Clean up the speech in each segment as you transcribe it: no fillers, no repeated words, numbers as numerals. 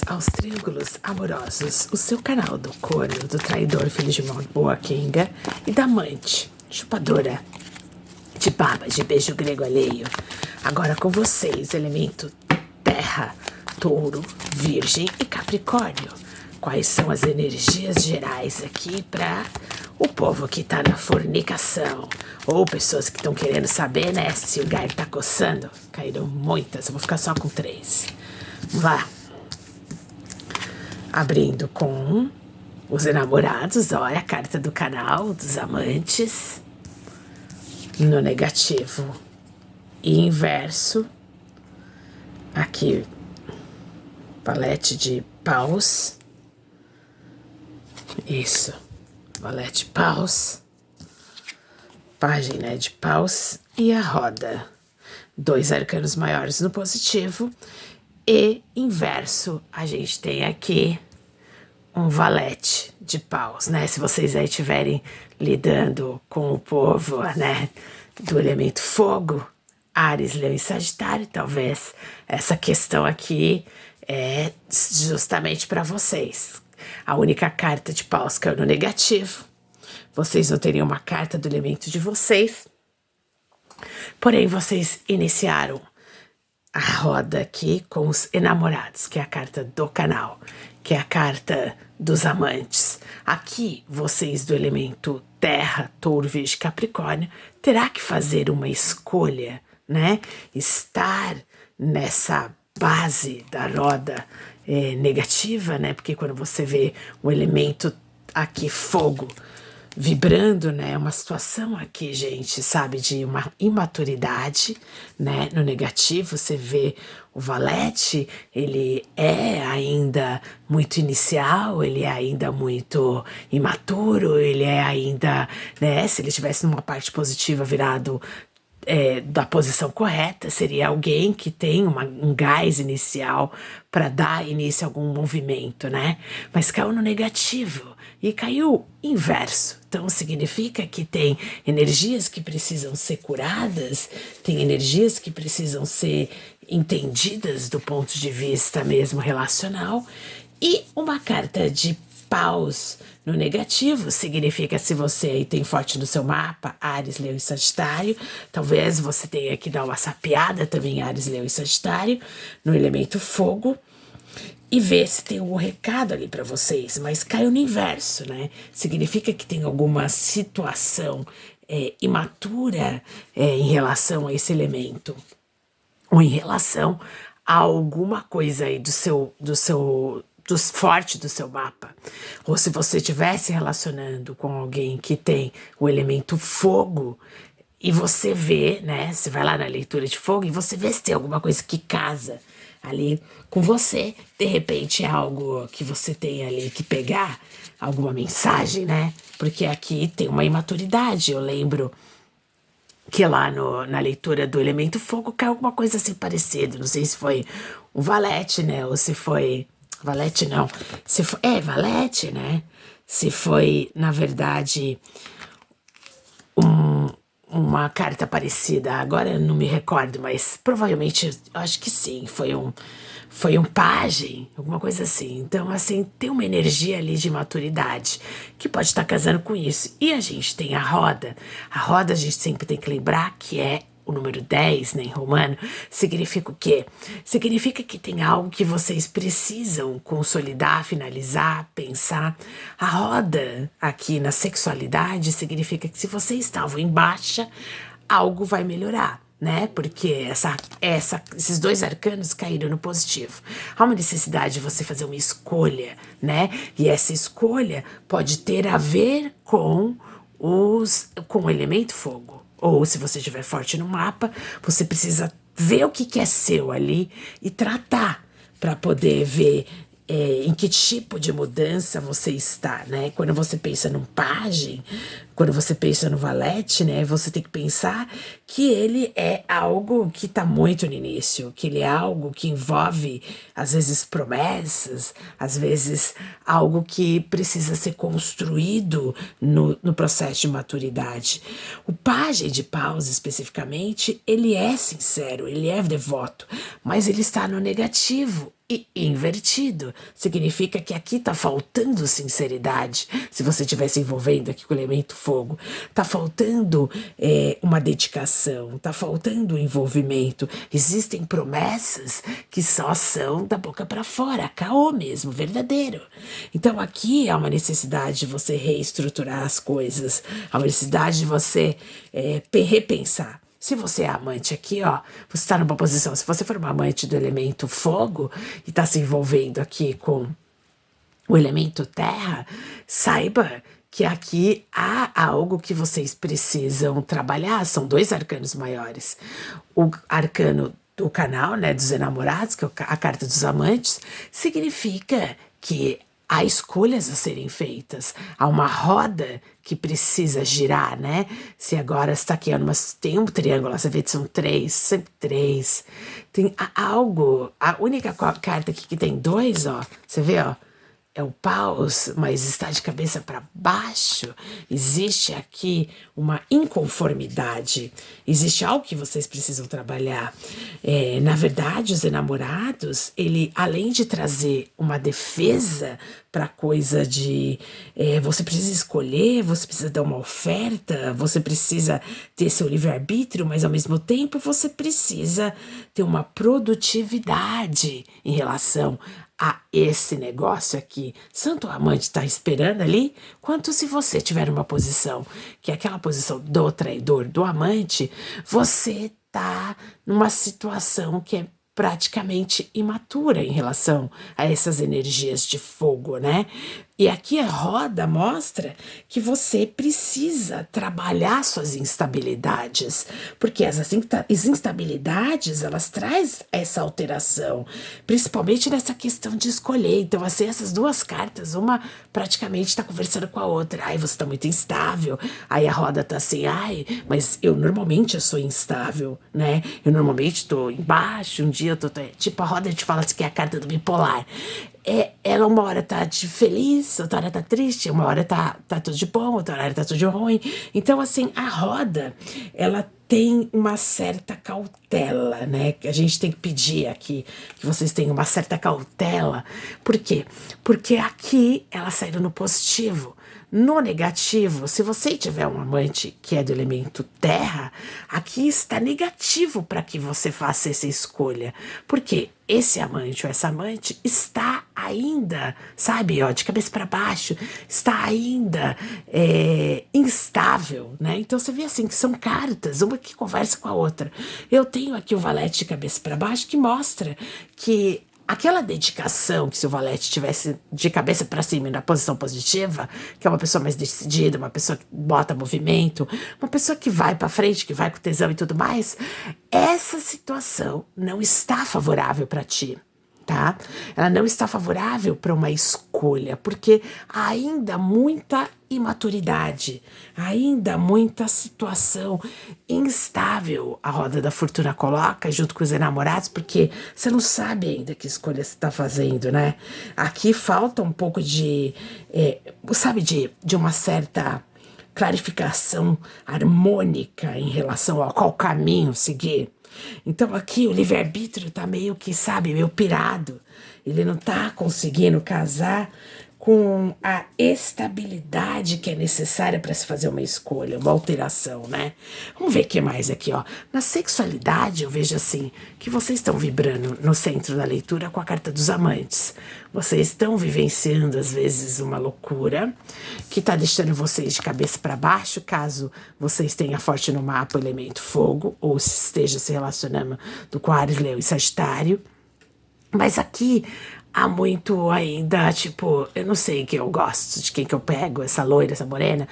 Aos triângulos amorosos, o seu canal do corno, do traidor, filho de uma boa quenga, e da amante, chupadora de baba, de beijo grego alheio. Agora com vocês, elemento terra, touro, virgem e capricórnio. Quais são as energias gerais aqui para o povo que tá na fornicação? Ou pessoas que estão querendo saber, né, se o gato tá coçando? Caíram muitas, eu vou ficar só com 3. Vamos lá. Abrindo com os enamorados, olha a carta do canal, dos amantes. No negativo e inverso. Aqui, valete de paus. Isso, valete paus. Página de paus e a roda. 2 arcanos maiores no positivo. E inverso, a gente tem aqui um valete de paus, né? Se vocês aí estiverem lidando com o povo, né, do elemento fogo, Áries, Leão e Sagitário, talvez essa questão aqui é justamente para vocês. A única carta de paus caiu no negativo. Vocês não teriam uma carta do elemento de vocês. Porém, vocês iniciaram a roda aqui com os enamorados, que é a carta do canal, que é a carta dos amantes. Aqui, vocês do elemento terra, touro, virgem, capricórnio, terá que fazer uma escolha, né? Estar nessa base da roda negativa, né? Porque quando você vê o elemento aqui, fogo, vibrando, né? Uma situação aqui, gente, sabe, de uma imaturidade, né? No negativo, você vê o valete, ele é ainda muito inicial, ele é ainda muito imaturo, ele é ainda, né? Se ele estivesse numa parte positiva virado da posição correta, seria alguém que tem um gás inicial para dar início a algum movimento, né? Mas caiu no negativo e caiu inverso. Então significa que tem energias que precisam ser curadas, tem energias que precisam ser entendidas do ponto de vista mesmo relacional, e uma carta de paus no negativo significa, se você aí tem forte no seu mapa, Áries, Leão e Sagitário, talvez você tenha que dar uma sapeada também, Áries, Leão e Sagitário, no elemento fogo, e ver se tem algum recado ali para vocês. Mas caiu no inverso, né? Significa que tem alguma situação imatura em relação a esse elemento, ou em relação a alguma coisa aí forte do seu mapa. Ou se você estiver se relacionando com alguém que tem o elemento fogo, e você vê, né, você vai lá na leitura de fogo e você vê se tem alguma coisa que casa ali com você, de repente é algo que você tem ali que pegar, alguma mensagem, né, porque aqui tem uma imaturidade. Eu lembro que lá na leitura do elemento fogo caiu alguma coisa assim parecida, não sei se foi um valete, né, ou se foi valete não, se foi, valete, né, se foi na verdade uma carta parecida, agora eu não me recordo, mas provavelmente, acho que sim, foi um pajem, alguma coisa assim. Então, assim, tem uma energia ali de maturidade que pode estar casando com isso. E a gente tem a roda a gente sempre tem que lembrar que é o número 10, né, em romano, significa o quê? Significa que tem algo que vocês precisam consolidar, finalizar, pensar. A roda aqui na sexualidade significa que se vocês estavam em baixa, algo vai melhorar, né? Porque esses 2 arcanos caíram no positivo. Há uma necessidade de você fazer uma escolha, né? E essa escolha pode ter a ver com o elemento fogo. Ou se você estiver forte no mapa, você precisa ver o que é seu ali e tratar para poder ver em que tipo de mudança você está, né? Quando você pensa num pajem, quando você pensa no valete, né? Você tem que pensar que ele é algo que está muito no início, que ele é algo que envolve, às vezes, promessas, às vezes, algo que precisa ser construído no processo de maturidade. O pajem de paus, especificamente, ele é sincero, ele é devoto, mas ele está no negativo. E invertido significa que aqui tá faltando sinceridade. Se você estiver se envolvendo aqui com o elemento fogo, tá faltando uma dedicação, tá faltando envolvimento. Existem promessas que só são da boca para fora, caô mesmo, verdadeiro. Então aqui há uma necessidade de você reestruturar as coisas, há uma necessidade de você repensar. Se você é amante aqui, ó, você está numa posição. Se você for uma amante do elemento fogo e está se envolvendo aqui com o elemento terra, saiba que aqui há algo que vocês precisam trabalhar. São 2 arcanos maiores. O arcano do canal, né, dos enamorados, que é a carta dos amantes, significa que há escolhas a serem feitas, há uma roda que precisa girar, né? Se agora está aqui, tem um triângulo, você vê que são 3, sempre 3. Tem algo, a única carta aqui que tem 2, ó, você vê, ó, é o paus, mas está de cabeça para baixo. Existe aqui uma inconformidade. Existe algo que vocês precisam trabalhar. Na verdade, os enamorados, ele, além de trazer uma defesa para coisa de você precisa escolher, você precisa dar uma oferta, você precisa ter seu livre-arbítrio, mas ao mesmo tempo você precisa ter uma produtividade em relação a esse negócio aqui. Santo amante está esperando ali, quanto se você tiver uma posição, que é aquela posição do traidor, do amante, você tá numa situação que é praticamente imatura em relação a essas energias de fogo, né? E aqui a roda mostra que você precisa trabalhar suas instabilidades, porque as instabilidades, elas trazem essa alteração, principalmente nessa questão de escolher. Então, assim, essas 2 cartas, uma praticamente está conversando com a outra. Ai, você está muito instável. Aí a roda tá assim, ai, mas eu sou instável, né? Eu normalmente tô embaixo, um dia eu tô... Tipo, a roda te fala assim, que é a carta do bipolar. Ela uma hora tá feliz, outra hora tá triste, uma hora tá tudo de bom, outra hora tá tudo de ruim. Então, assim, a roda, ela tem uma certa cautela, né? Que a gente tem que pedir aqui, que vocês tenham uma certa cautela. Por quê? Porque aqui ela saiu no positivo. No negativo, se você tiver um amante que é do elemento terra, aqui está negativo para que você faça essa escolha. Porque esse amante ou essa amante está ainda, sabe, ó, de cabeça para baixo, está ainda instável, né? Então você vê assim que são cartas, uma que conversa com a outra. Eu tenho aqui o valete de cabeça para baixo que mostra que aquela dedicação que se o valete tivesse de cabeça para cima na posição positiva, que é uma pessoa mais decidida, uma pessoa que bota movimento, uma pessoa que vai para frente, que vai com tesão e tudo mais, essa situação não está favorável para ti. Tá? Ela não está favorável para uma escolha, porque há ainda muita imaturidade, ainda muita situação instável a roda da fortuna coloca junto com os enamorados, porque você não sabe ainda que escolha você está fazendo, né? Aqui falta um pouco sabe, de uma certa clarificação harmônica em relação a qual caminho seguir. Então aqui o livre-arbítrio tá meio que, sabe, meio pirado. Ele não tá conseguindo casar com a estabilidade que é necessária para se fazer uma escolha, uma alteração, né? Vamos ver o que mais aqui, ó. Na sexualidade, eu vejo assim, que vocês estão vibrando no centro da leitura com a carta dos amantes. Vocês estão vivenciando, às vezes, uma loucura que tá deixando vocês de cabeça para baixo, caso vocês tenham forte no mapa o elemento fogo, ou se esteja se relacionando com Áries, Leão e Sagitário. Mas aqui há muito ainda, tipo, eu não sei quem eu gosto, de quem que eu pego, essa loira, essa morena.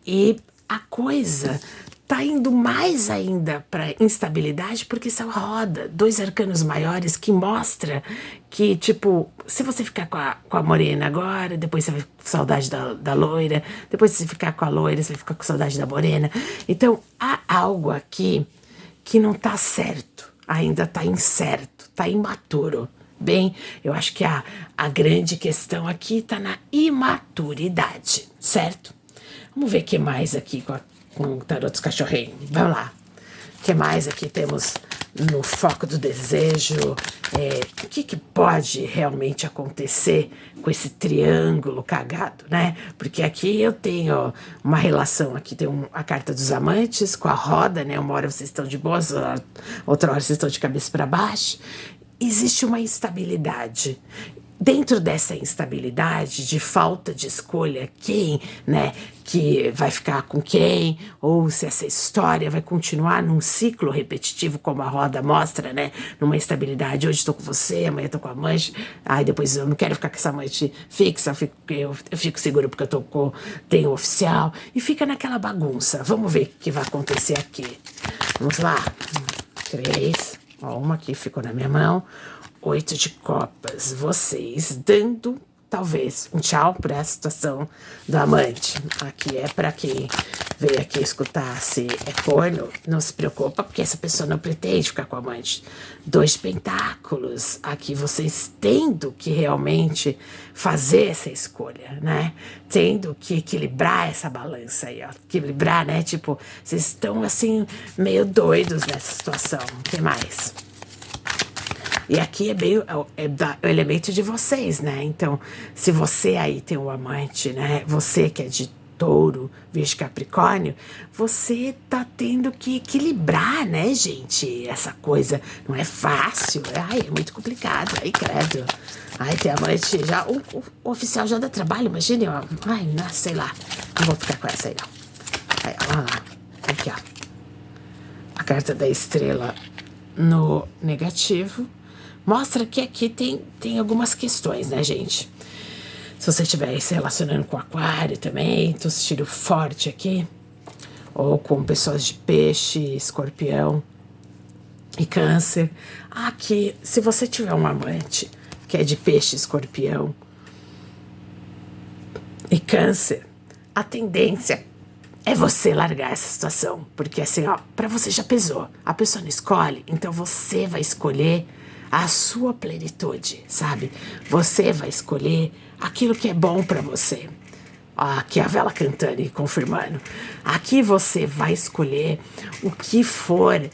E a coisa tá indo mais ainda para instabilidade, porque são roda, 2 arcanos maiores que mostra que, tipo, se você ficar com a morena agora, depois você vai com saudade da loira, depois se você ficar com a loira, você vai ficar com saudade da morena. Então, há algo aqui que não tá certo, ainda tá incerto, tá imaturo. Bem, eu acho que a grande questão aqui está na imaturidade, certo? Vamos ver o que mais aqui com o tarô dos cachorrinhos. Vamos lá. O que mais aqui temos no foco do desejo, o que pode realmente acontecer com esse triângulo cagado, né? Porque aqui eu tenho uma relação, aqui tem a carta dos amantes com a roda, né? Uma hora vocês estão de boas, outra hora vocês estão de cabeça para baixo. Existe uma instabilidade. Dentro dessa instabilidade, de falta de escolha, quem, né, que vai ficar com quem, ou se essa história vai continuar num ciclo repetitivo, como a roda mostra, né, numa instabilidade, hoje estou com você, amanhã estou com a amante, aí depois eu não quero ficar com essa amante fixa, eu fico seguro porque tenho oficial, e fica naquela bagunça. Vamos ver o que vai acontecer aqui. Vamos lá. 3, uma aqui ficou na minha mão. 8 de copas, vocês dando talvez um tchau para a situação do amante. Aqui é para quem veio aqui escutar se é corno, não se preocupa, porque essa pessoa não pretende ficar com o amante. 2 de pentáculos, aqui vocês tendo que realmente fazer essa escolha, né? Tendo que equilibrar essa balança aí, ó. Equilibrar, né? Tipo, vocês estão assim meio doidos nessa situação. O que mais? E aqui é o elemento de vocês, né? Então, se você aí tem um amante, né? Você que é de Touro, Virgem, Capricórnio, você tá tendo que equilibrar, né, gente? Essa coisa não é fácil. Ai, é muito complicado. Ai, credo. Ai, tem amante já. O oficial já dá trabalho, imagine, ó. Ai, não, sei lá. Não vou ficar com essa aí, não. Aí, olha lá. Aqui, ó. A carta da estrela no negativo. Mostra que aqui tem algumas questões, né, gente? Se você estiver se relacionando com aquário também, tô assistindo forte aqui. Ou com pessoas de peixe, escorpião e câncer. Aqui, se você tiver um amante que é de peixe, escorpião e câncer, a tendência é você largar essa situação. Porque assim, ó, pra você já pesou. A pessoa não escolhe, então você vai escolher a sua plenitude, sabe? Você vai escolher aquilo que é bom pra você. Aqui a vela cantando e confirmando. Aqui você vai escolher o que for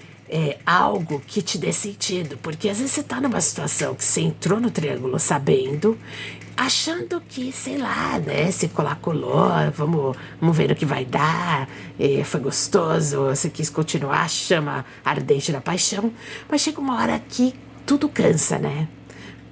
algo que te dê sentido. Porque às vezes você tá numa situação que você entrou no triângulo sabendo, achando que, sei lá, né, se colou, vamos ver o que vai dar, foi gostoso, você quis continuar, a chama ardente da paixão, mas chega uma hora que tudo cansa, né?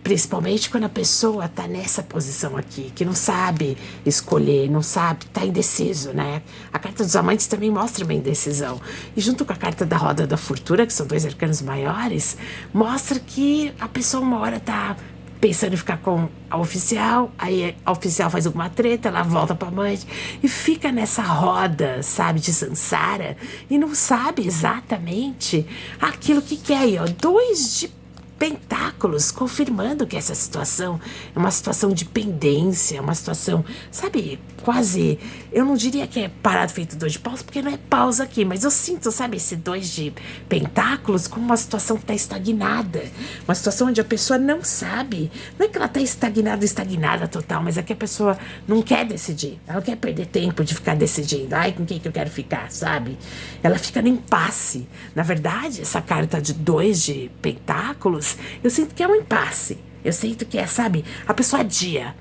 Principalmente quando a pessoa tá nessa posição aqui, que não sabe escolher, não sabe, tá indeciso, né? A carta dos amantes também mostra uma indecisão. E junto com a carta da roda da fortuna, que são 2 arcanos maiores, mostra que a pessoa uma hora tá pensando em ficar com a oficial, aí a oficial faz alguma treta, ela volta pra amante e fica nessa roda, sabe, de samsara, e não sabe exatamente aquilo que quer. Aí, ó, 2 de pentáculos, confirmando que essa situação é uma situação de pendência, uma situação, sabe, quase, eu não diria que é parado feito 2 de paus, porque não é pausa aqui, mas eu sinto, sabe, esse 2 de pentáculos como uma situação que está estagnada, uma situação onde a pessoa não sabe, não é que ela está estagnada total, mas é que a pessoa não quer decidir, ela não quer perder tempo de ficar decidindo, ai, com quem que eu quero ficar, sabe? Ela fica no impasse. Na verdade, essa carta de 2 de pentáculos, eu sinto que é um impasse. Eu sinto que é, sabe, a pessoa adia.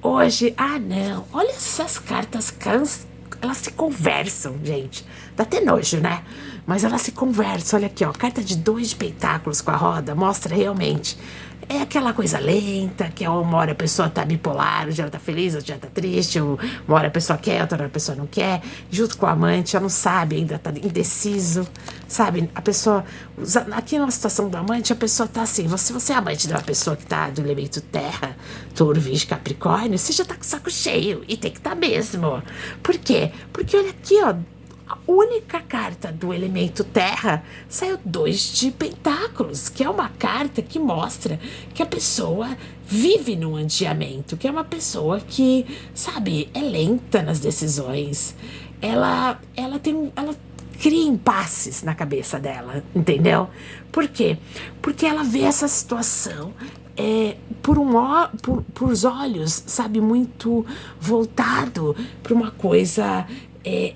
Hoje, não, olha essas cartas, elas se conversam, gente. Dá até nojo, né? Mas elas se conversam, olha aqui, ó. Carta de 2 de pentáculos com a roda mostra realmente. É aquela coisa lenta, que uma hora a pessoa tá bipolar, hoje ela tá feliz, hoje ela tá triste, uma hora a pessoa quer, outra hora a pessoa não quer. Junto com o amante, ela não sabe, ainda tá indeciso, sabe? A pessoa, aqui na situação do amante, a pessoa tá assim, você é amante de uma pessoa que tá do elemento terra, Touro, Virgem, Capricórnio, você já tá com o saco cheio, e tem que tá mesmo. Por quê? Porque olha aqui, ó, a única carta do elemento terra saiu 2 de pentáculos, que é uma carta que mostra que a pessoa vive num adiamento, que é uma pessoa que, sabe, é lenta nas decisões. Ela cria impasses na cabeça dela, entendeu? Por quê? Porque ela vê essa situação por os olhos, sabe, muito voltado para uma coisa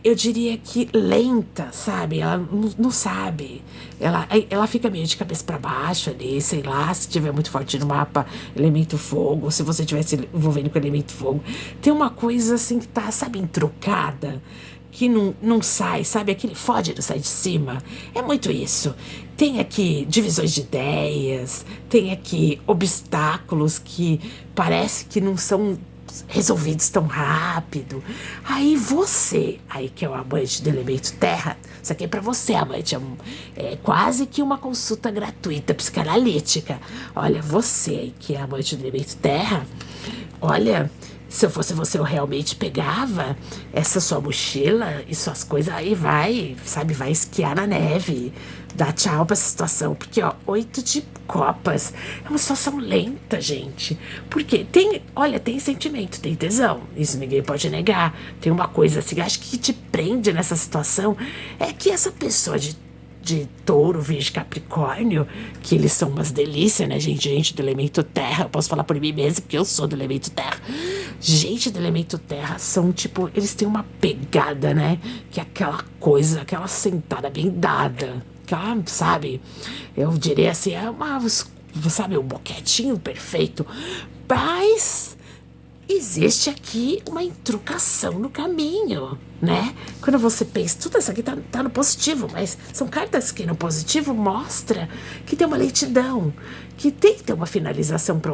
eu diria que lenta, sabe? Ela não sabe. Ela fica meio de cabeça para baixo ali, sei lá, se tiver muito forte no mapa, elemento fogo, se você estiver se envolvendo com elemento fogo. Tem uma coisa assim que tá, sabe, entrocada, que não sai, sabe? Aquele fode não sai de cima. É muito isso. Tem aqui divisões de ideias, tem aqui obstáculos que parece que não são resolvidos tão rápido. Aí você, aí que é o amante do elemento terra, isso aqui é pra você, amante, é quase que uma consulta gratuita psicanalítica. Olha, você aí que é amante do elemento terra, olha, se eu fosse você, eu realmente pegava essa sua mochila e suas coisas aí vai, sabe, vai esquiar na neve. Dá tchau pra essa situação, porque, ó, 8 de copas é uma situação lenta, gente. Porque olha, tem sentimento, tem tesão, isso ninguém pode negar. Tem uma coisa assim, acho que te prende nessa situação é que essa pessoa de touro, virgem, capricórnio, que eles são umas delícias, né, gente? Gente do elemento terra, eu posso falar por mim mesmo, porque eu sou do elemento terra. Gente do elemento terra são, tipo, eles têm uma pegada, né? Que é aquela coisa, aquela sentada bem dada. Aquela, sabe? Eu diria assim, sabe, um boquetinho perfeito. Mas existe aqui uma intrucação no caminho, né? Quando você pensa, tudo isso aqui tá no positivo, mas são cartas que no positivo mostra que tem uma lentidão, que tem que ter uma finalização para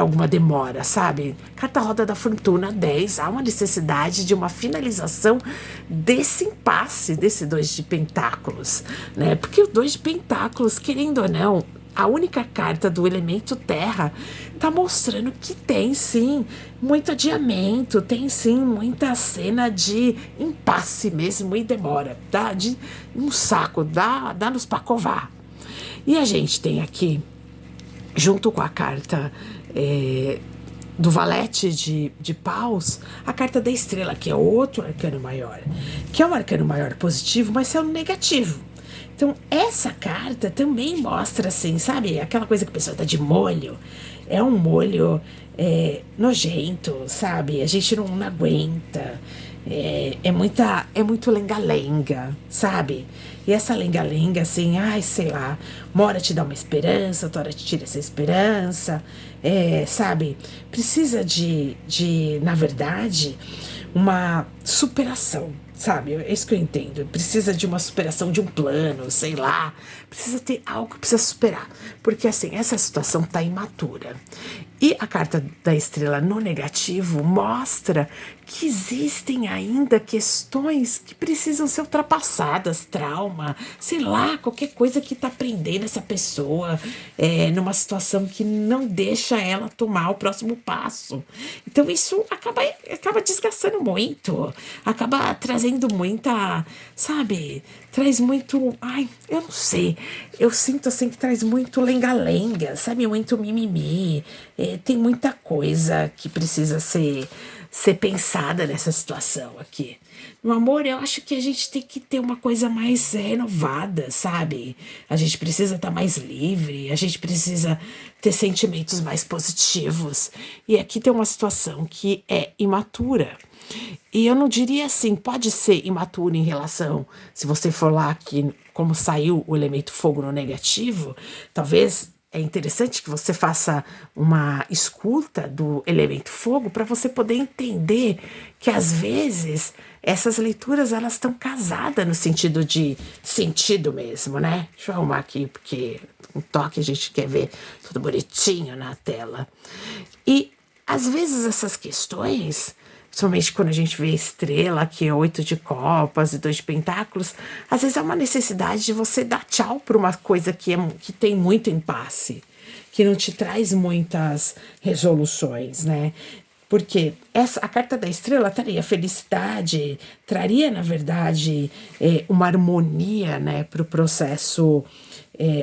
alguma demora, sabe? Carta Roda da Fortuna 10, há uma necessidade de uma finalização desse impasse, desse 2 de pentáculos, né? Porque o 2 de pentáculos, querendo ou não, a única carta do elemento terra tá mostrando que tem sim muito adiamento, tem sim muita cena de impasse mesmo e demora, tá? De um saco, dá-nos pra covar. E a gente tem aqui, junto com a carta do valete de paus, a carta da estrela, que é outro arcano maior, que é um arcano maior positivo, mas é um negativo. Então, essa carta também mostra, assim, sabe? Aquela coisa que a pessoa tá de molho. É um molho nojento, sabe? A gente não aguenta. É muito lenga-lenga, sabe? E essa lenga-lenga, assim, ai, sei lá, uma hora te dá uma esperança, outra hora te tira essa esperança, sabe? Precisa na verdade, uma superação, sabe? É isso que eu entendo. Precisa de uma superação de um plano, sei lá. Precisa ter algo que precisa superar. Porque, assim, essa situação tá imatura. E a carta da estrela no negativo mostra que existem ainda questões que precisam ser ultrapassadas, trauma, sei lá, qualquer coisa que tá prendendo essa pessoa numa situação que não deixa ela tomar o próximo passo. Então isso acaba desgastando muito, acaba trazendo muita, sabe, traz muito, ai, eu não sei, eu sinto assim que traz muito lenga-lenga, sabe, muito mimimi, tem muita coisa que precisa ser pensada nessa situação aqui. No amor, eu acho que a gente tem que ter uma coisa mais renovada, sabe? A gente precisa estar mais livre, a gente precisa ter sentimentos mais positivos. E aqui tem uma situação que é imatura. E eu não diria assim, pode ser imaturo em relação, se você for lá que como saiu o elemento fogo no negativo, talvez é interessante que você faça uma escuta do elemento fogo para você poder entender que às vezes essas leituras elas estão casadas no sentido de sentido mesmo, né? Deixa eu arrumar aqui porque um toque a gente quer ver tudo bonitinho na tela. E às vezes essas questões, principalmente quando a gente vê estrela, que é 8 de copas e 2 de pentáculos, às vezes é uma necessidade de você dar tchau para uma coisa que tem muito impasse, que não te traz muitas resoluções, né? Porque a carta da estrela traria felicidade, traria, na verdade, uma harmonia, né, para o processo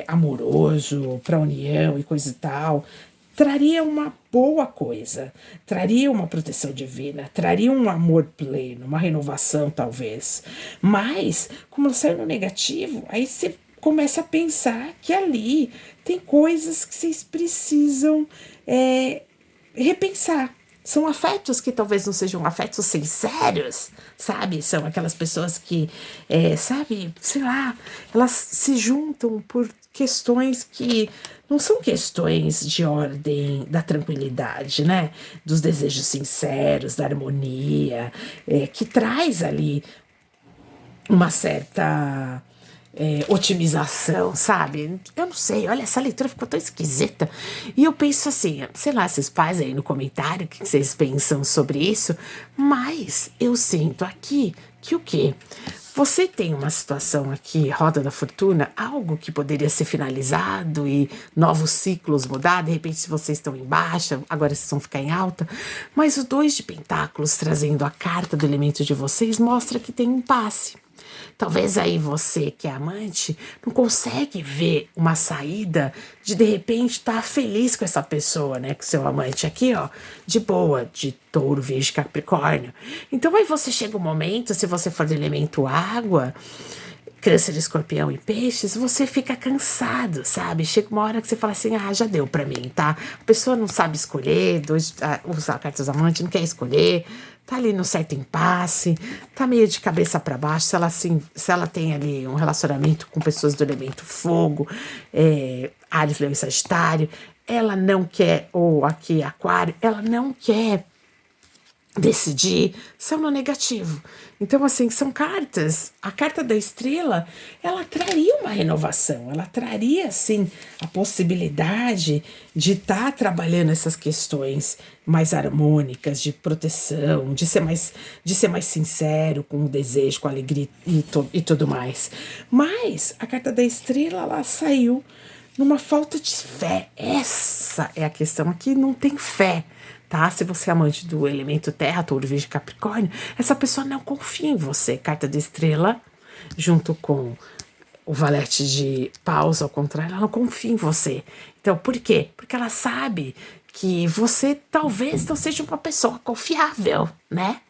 amoroso, para a união e coisa e tal. Traria uma boa coisa, traria uma proteção divina, traria um amor pleno, uma renovação talvez. Mas, como ela saiu no negativo, aí você começa a pensar que ali tem coisas que vocês precisam repensar, São afetos que talvez não sejam afetos sinceros, sabe? São aquelas pessoas que, sabe, sei lá, elas se juntam por questões que não são questões de ordem da tranquilidade, né? Dos desejos sinceros, da harmonia, que traz ali uma certa otimização, sabe? Eu não sei, olha, essa leitura ficou tão esquisita. E eu penso assim, sei lá, vocês pais aí no comentário, o que vocês pensam sobre isso? Mas eu sinto aqui que o quê? Você tem uma situação aqui, roda da fortuna, algo que poderia ser finalizado e novos ciclos mudar. De repente, se vocês estão em baixa, agora vocês vão ficar em alta. Mas o 2 de pentáculos, trazendo a carta do elemento de vocês, mostra que tem um impasse. Talvez aí você que é amante não consegue ver uma saída de repente estar feliz com essa pessoa, né? Com seu amante aqui, ó, de boa, de touro, virgem, capricórnio. Então aí você chega um momento, se você for do elemento água, câncer, escorpião e peixes, você fica cansado, sabe? Chega uma hora que você fala assim, já deu pra mim, tá? A pessoa não sabe escolher, usar cartas amantes, não quer escolher, tá ali no certo impasse, tá meio de cabeça para baixo, se ela tem ali um relacionamento com pessoas do elemento fogo, Áries, Leão e Sagitário, ela não quer, ou aqui Aquário, ela não quer decidir, são no negativo. Então, assim, são cartas. A carta da estrela, ela traria uma renovação, ela traria, assim, a possibilidade de estar trabalhando essas questões mais harmônicas, de proteção, de ser mais sincero com o desejo, com a alegria e tudo mais. Mas a carta da estrela, ela saiu numa falta de fé. Essa é a questão aqui, não tem fé. Tá? Se você é amante do elemento terra, touro, virgem, capricórnio, essa pessoa não confia em você. Carta de estrela, junto com o valete de paus, ao contrário, ela não confia em você. Então, por quê? Porque ela sabe que você talvez não seja uma pessoa confiável, né?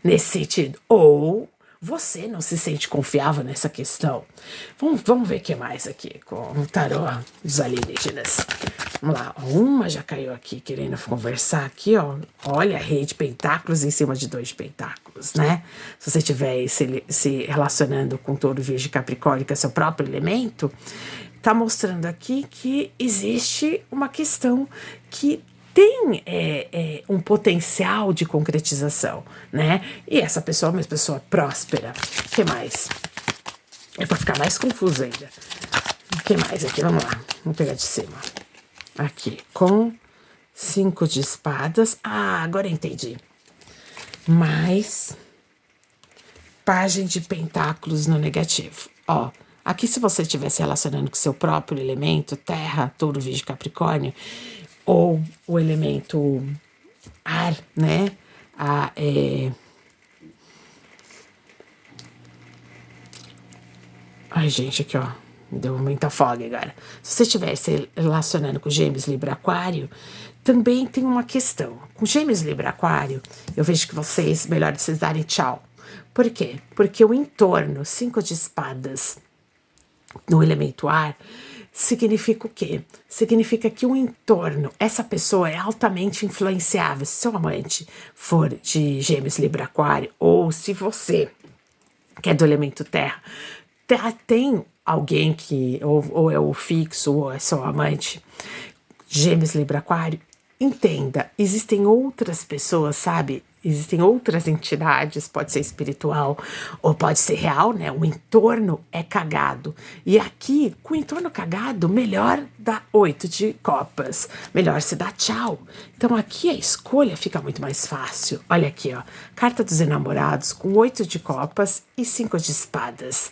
Nesse sentido. Ou você não se sente confiável nessa questão. Vamos ver o que mais aqui com o tarô dos alienígenas. Vamos lá, uma já caiu aqui querendo conversar aqui, ó. Olha, rei de pentáculos em cima de 2 de pentáculos, né? Se você estiver se relacionando com touro, virgem, capricórnio, que é seu próprio elemento, tá mostrando aqui que existe uma questão que tem um potencial de concretização, né? E essa pessoa é uma pessoa próspera. O que mais? É para ficar mais confuso ainda. O que mais aqui? Vamos lá. Vamos pegar de cima. Aqui, com 5 de espadas. Agora eu entendi. Mais pajem de pentáculos no negativo. Ó, aqui se você estiver se relacionando com seu próprio elemento, terra, touro, virgem, capricórnio, ou o elemento ar, né? Ai, gente, aqui, ó. Me deu muita folga agora. Se você estiver se relacionando com Gêmeos, Libra, Aquário, também tem uma questão. Com Gêmeos, Libra, Aquário, eu vejo que melhor vocês darem tchau. Por quê? Porque o entorno, 5 de espadas no elemento ar, significa o quê? Significa que o entorno, essa pessoa é altamente influenciável. Se seu amante for de Gêmeos, Libra, Aquário, ou se você, que é do elemento terra, tem alguém que ou é o fixo ou é seu amante, Gêmeos, Libra, Aquário, entenda, existem outras pessoas, sabe? Existem outras entidades, pode ser espiritual ou pode ser real, né? O entorno é cagado. E aqui, com o entorno cagado, melhor dar 8 de copas. Melhor se dar tchau. Então aqui a escolha fica muito mais fácil. Olha aqui, ó. Carta dos enamorados com 8 de copas e 5 de espadas.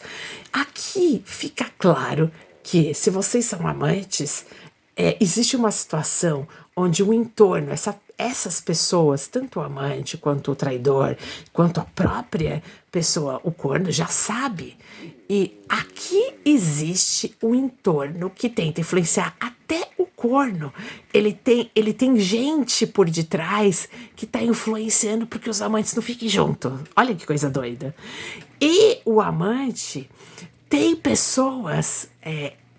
Aqui fica claro que se vocês são amantes, existe uma situação onde o entorno, essas pessoas, tanto o amante, quanto o traidor, quanto a própria pessoa, o corno, já sabe. E aqui existe um entorno que tenta influenciar até o corno. Ele tem gente por detrás que está influenciando para que os amantes não fiquem juntos. Olha que coisa doida. E o amante tem pessoas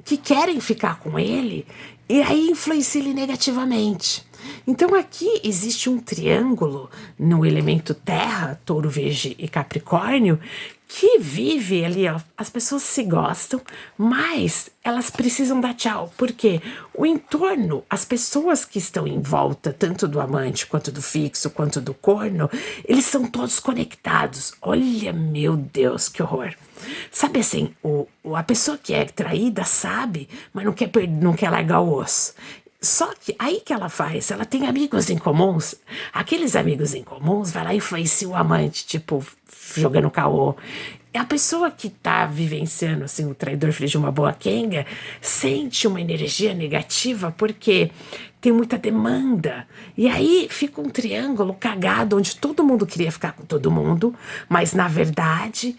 que querem ficar com ele e aí influencia ele negativamente. Então aqui existe um triângulo no elemento terra, touro, virgem e capricórnio, que vive ali, ó, as pessoas se gostam, mas elas precisam dar tchau, porque o entorno, as pessoas que estão em volta, tanto do amante, quanto do fixo, quanto do corno, eles são todos conectados. Olha, meu Deus, que horror. Sabe assim, a pessoa que é traída sabe, mas não quer largar o osso. Só que aí que ela faz, ela tem amigos em comuns, aqueles amigos em comuns vai lá e influencia o amante, tipo, jogando caô. A pessoa que tá vivenciando, assim, o traidor filho de uma boa quenga, sente uma energia negativa porque tem muita demanda. E aí fica um triângulo cagado, onde todo mundo queria ficar com todo mundo, mas na verdade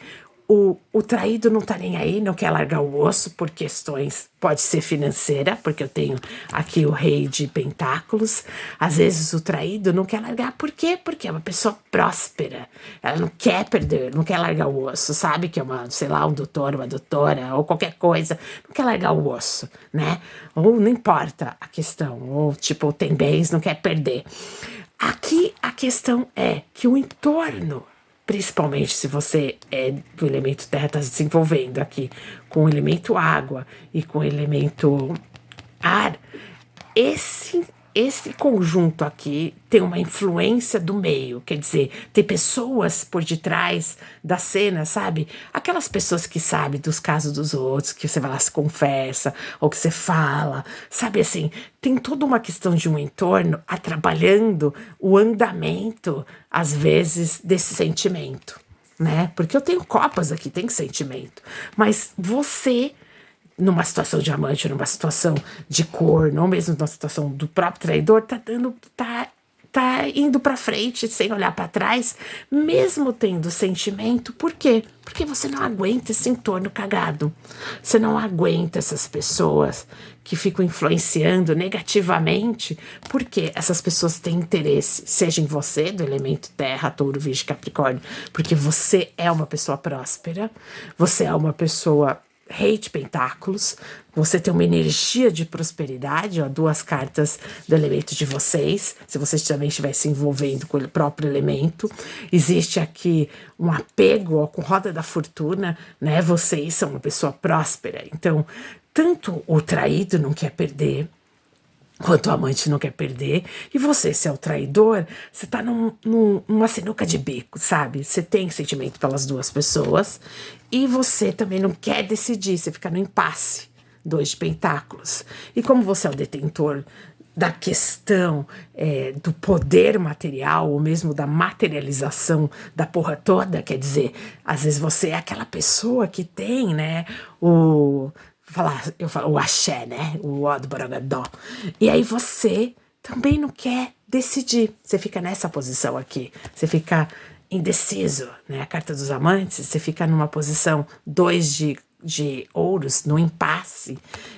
o traído não tá nem aí, não quer largar o osso por questões, pode ser financeira, porque eu tenho aqui o rei de pentáculos. Às vezes o traído não quer largar, por quê? Porque é uma pessoa próspera, ela não quer perder, não quer largar o osso, sabe que é uma, sei lá, um doutor, uma doutora, ou qualquer coisa, não quer largar o osso, né? Ou não importa a questão, ou tipo, tem bens, não quer perder. Aqui a questão é que o entorno, principalmente se você é do elemento terra, está se envolvendo aqui com o elemento água e com o elemento ar, esse conjunto aqui tem uma influência do meio, quer dizer, tem pessoas por detrás da cena, sabe? Aquelas pessoas que sabem dos casos dos outros, que você vai lá, se confessa, ou que você fala, sabe assim? Tem toda uma questão de um entorno atrapalhando o andamento, às vezes, desse sentimento, né? Porque eu tenho copas aqui, tem sentimento, mas você numa situação de amante, numa situação de corno, ou mesmo numa situação do próprio traidor, tá indo pra frente sem olhar pra trás, mesmo tendo sentimento. Por quê? Porque você não aguenta esse entorno cagado. Você não aguenta essas pessoas que ficam influenciando negativamente, porque essas pessoas têm interesse, seja em você, do elemento terra, touro, virgem, capricórnio, porque você é uma pessoa próspera, você é uma pessoa rei de pentáculos, você tem uma energia de prosperidade, ó, duas cartas do elemento de vocês, se vocês também estiverem se envolvendo com o próprio elemento. Existe aqui um apego, ó, com roda da fortuna, né? Vocês são uma pessoa próspera, então tanto o traído não quer perder, quanto o amante não quer perder, e você, se é o traidor, você tá numa sinuca de bico, sabe? Você tem sentimento pelas duas pessoas, e você também não quer decidir, você fica no impasse, 2 de pentáculos. E como você é o detentor da questão do poder material, ou mesmo da materialização da porra toda, quer dizer, às vezes você é aquela pessoa que tem, né, eu falo o axé, né? O ó do Borogodó. E aí você também não quer decidir. Você fica nessa posição aqui. Você fica indeciso, né? A carta dos amantes, você fica numa posição 2 de ouros, no impasse.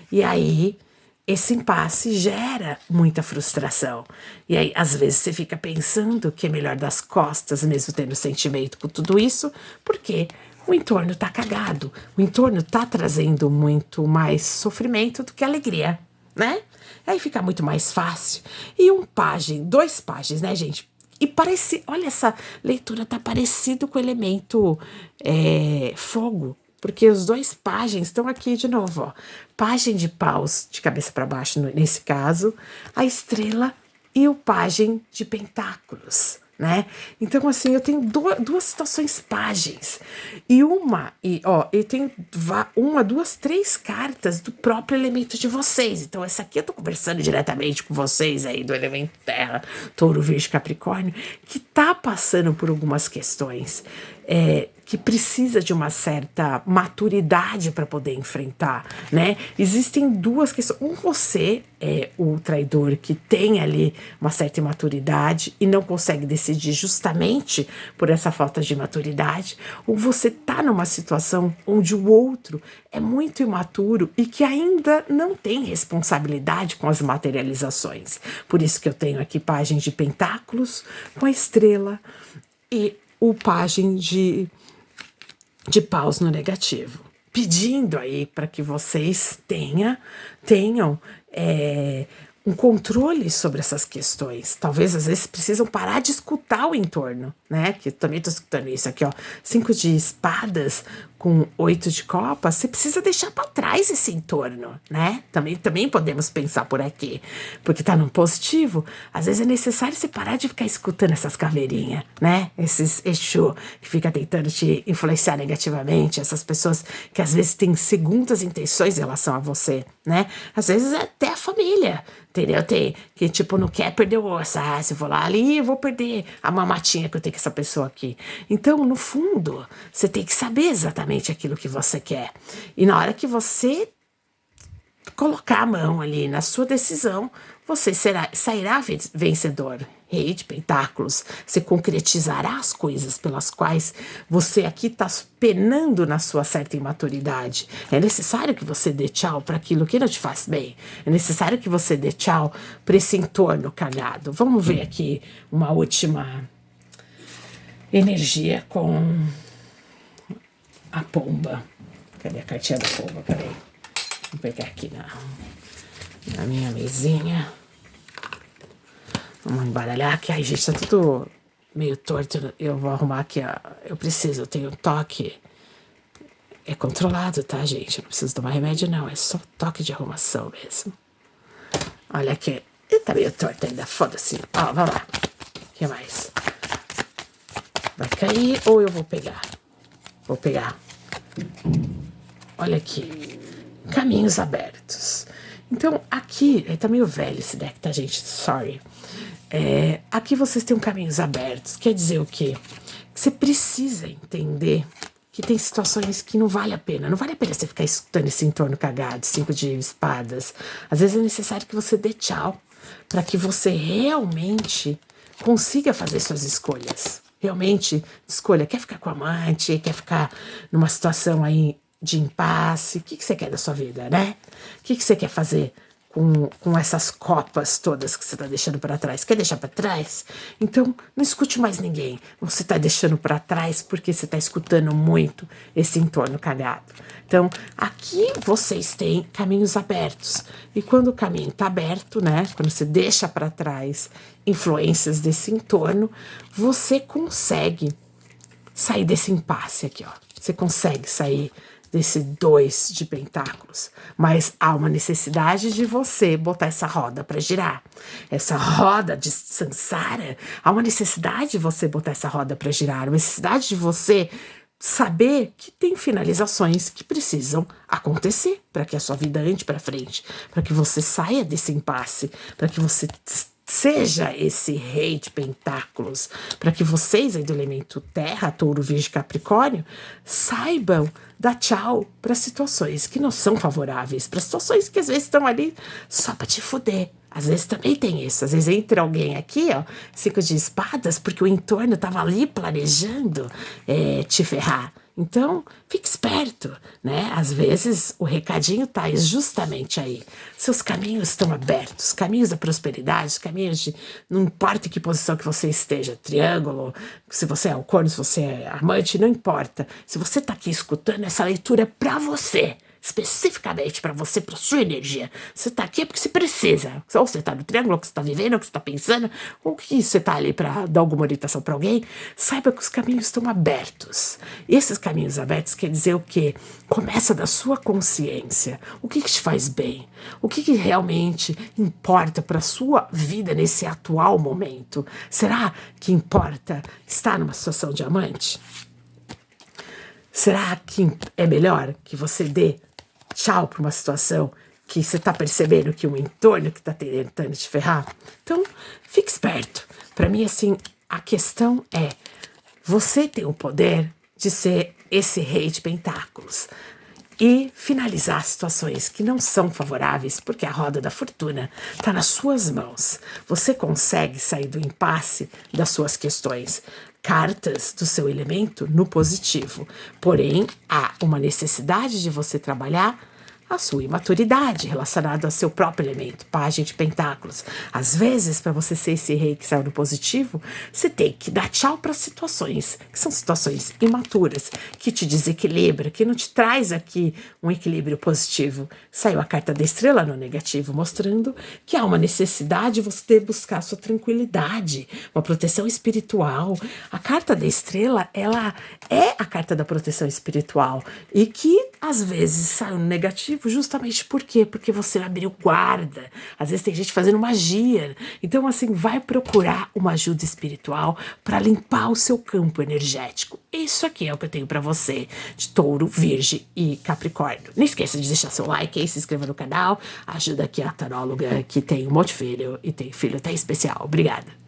E aí esse impasse gera muita frustração. E aí, às vezes, você fica pensando que é melhor das costas, mesmo tendo sentimento com tudo isso, porque o entorno tá cagado. O entorno tá trazendo muito mais sofrimento do que alegria, né? Aí fica muito mais fácil. E 2 páginas, né, gente? E parece, olha, essa leitura tá parecido com o elemento fogo. Porque os 2 páginas estão aqui de novo, ó. Página de paus de cabeça para baixo, nesse caso, a estrela e o página de pentáculos, né? Então, assim, eu tenho duas situações páginas. Eu tenho 3 cartas do próprio elemento de vocês. Então, essa aqui eu tô conversando diretamente com vocês aí, do elemento terra, touro, virgem, capricórnio, que tá passando por algumas questões, que precisa de uma certa maturidade para poder enfrentar, né? Existem 2 questões. Você é o traidor que tem ali uma certa imaturidade e não consegue decidir justamente por essa falta de maturidade, ou você tá numa situação onde o outro é muito imaturo e que ainda não tem responsabilidade com as materializações. Por isso que eu tenho aqui página de pentáculos com a estrela e o página de paus no negativo, pedindo aí para que vocês tenham um controle sobre essas questões. Talvez, às vezes, precisam parar de escutar o entorno, né? Que eu também estou escutando isso aqui, ó. 5 de espadas com 8 de copas. Você precisa deixar para trás esse entorno, né? Também podemos pensar por aqui. Porque tá no positivo. Às vezes é necessário você parar de ficar escutando essas caveirinhas, né? Esses Exu que fica tentando te influenciar negativamente. Essas pessoas que às vezes têm segundas intenções em relação a você, né? Às vezes é até a família, entendeu? Tem que, tipo, não quer perder o osso. Ah, se eu vou lá ali, eu vou perder a mamatinha que eu tenho com essa pessoa aqui. Então, no fundo, você tem que saber exatamente aquilo que você quer. E na hora que você colocar a mão ali na sua decisão, você sairá vencedor. Rei de Pentáculos, você concretizará as coisas pelas quais você aqui está penando na sua certa imaturidade. É necessário que você dê tchau para aquilo que não te faz bem. É necessário que você dê tchau para esse entorno cagado. Vamos ver aqui uma última energia com a pomba. Cadê a cartinha da pomba? Peraí. Vou pegar aqui na minha mesinha. Vamos embaralhar aqui. Ai, gente, tá tudo meio torto. Eu vou arrumar aqui. Eu tenho um toque. É controlado, tá, gente? Eu não preciso tomar remédio, não. É só toque de arrumação mesmo. Olha aqui. Tá meio torto ainda. Foda-se. Ó, vamos lá. O que mais? Vai cair ou eu vou pegar? Vou pegar. Olha aqui. Caminhos abertos. Então, aqui... Tá meio velho esse deck, tá, gente? Sorry. Aqui vocês têm caminhos abertos. Quer dizer o quê? Que você precisa entender que tem situações que não vale a pena. Não vale a pena você ficar escutando esse entorno cagado, 5 de espadas. Às vezes é necessário que você dê tchau para que você realmente consiga fazer suas escolhas. Realmente escolha. Quer ficar com a amante? Quer ficar numa situação aí de impasse? O que você quer da sua vida, né? O que você quer fazer com essas copas todas que você está deixando para trás? Quer deixar para trás? Então, não escute mais ninguém. Você está deixando para trás porque você está escutando muito esse entorno cagado. Então, aqui vocês têm caminhos abertos. E quando o caminho está aberto, né? Quando você deixa para trás influências desse entorno, você consegue sair desse impasse aqui, ó. Você consegue sair desse 2 de pentáculos, mas há uma necessidade de você botar essa roda para girar, essa roda de Sansara, há uma necessidade de você botar essa roda para girar, uma necessidade de você saber que tem finalizações que precisam acontecer para que a sua vida ande para frente, para que você saia desse impasse, para que você seja esse rei de pentáculos, para que vocês aí do elemento terra, touro, virgem, capricórnio, saibam dar tchau para situações que não são favoráveis, para situações que às vezes estão ali só para te fuder. Às vezes também tem isso. Às vezes entra alguém aqui, ó, 5 de espadas, porque o entorno tava ali planejando te ferrar. Então, fique esperto, né? Às vezes o recadinho tá justamente aí. Seus caminhos estão abertos, caminhos da prosperidade, caminhos de... Não importa em que posição que você esteja, triângulo, se você é o corno, se você é amante, não importa. Se você tá aqui escutando, essa leitura é pra você. Especificamente para você, para sua energia. Você tá aqui é porque você precisa. Ou você tá no triângulo, ou que você tá vivendo, ou que você tá pensando, ou que você tá ali para dar alguma orientação para alguém. Saiba que os caminhos estão abertos. E esses caminhos abertos quer dizer o quê? Começa da sua consciência. O que te faz bem? O que realmente importa para sua vida nesse atual momento? Será que importa estar numa situação de amante? Será que é melhor que você dê tchau para uma situação que você está percebendo que um entorno que está tentando te ferrar? Então, fique esperto. Para mim, assim, a questão é, você tem o poder de ser esse rei de pentáculos e finalizar situações que não são favoráveis, porque a roda da fortuna está nas suas mãos. Você consegue sair do impasse das suas questões. Cartas do seu elemento no positivo. Porém, há uma necessidade de você trabalhar a sua imaturidade relacionada ao seu próprio elemento, pajem de pentáculos. Às vezes, para você ser esse rei que saiu no positivo, você tem que dar tchau para situações que são situações imaturas, que te desequilibra, que não te traz aqui um equilíbrio positivo. Saiu a carta da estrela no negativo, mostrando que há uma necessidade de você buscar sua tranquilidade, uma proteção espiritual. A carta da estrela, ela é a carta da proteção espiritual e que às vezes saiu no negativo justamente por quê? Porque você abriu guarda. Às vezes tem gente fazendo magia. Então, assim, vai procurar uma ajuda espiritual para limpar o seu campo energético. Isso aqui é o que eu tenho para você de Touro, Virgem e Capricórnio. Não esqueça de deixar seu like aí, se inscreva no canal. Ajuda aqui a taróloga que tem um monte de filho e tem filho até especial. Obrigada.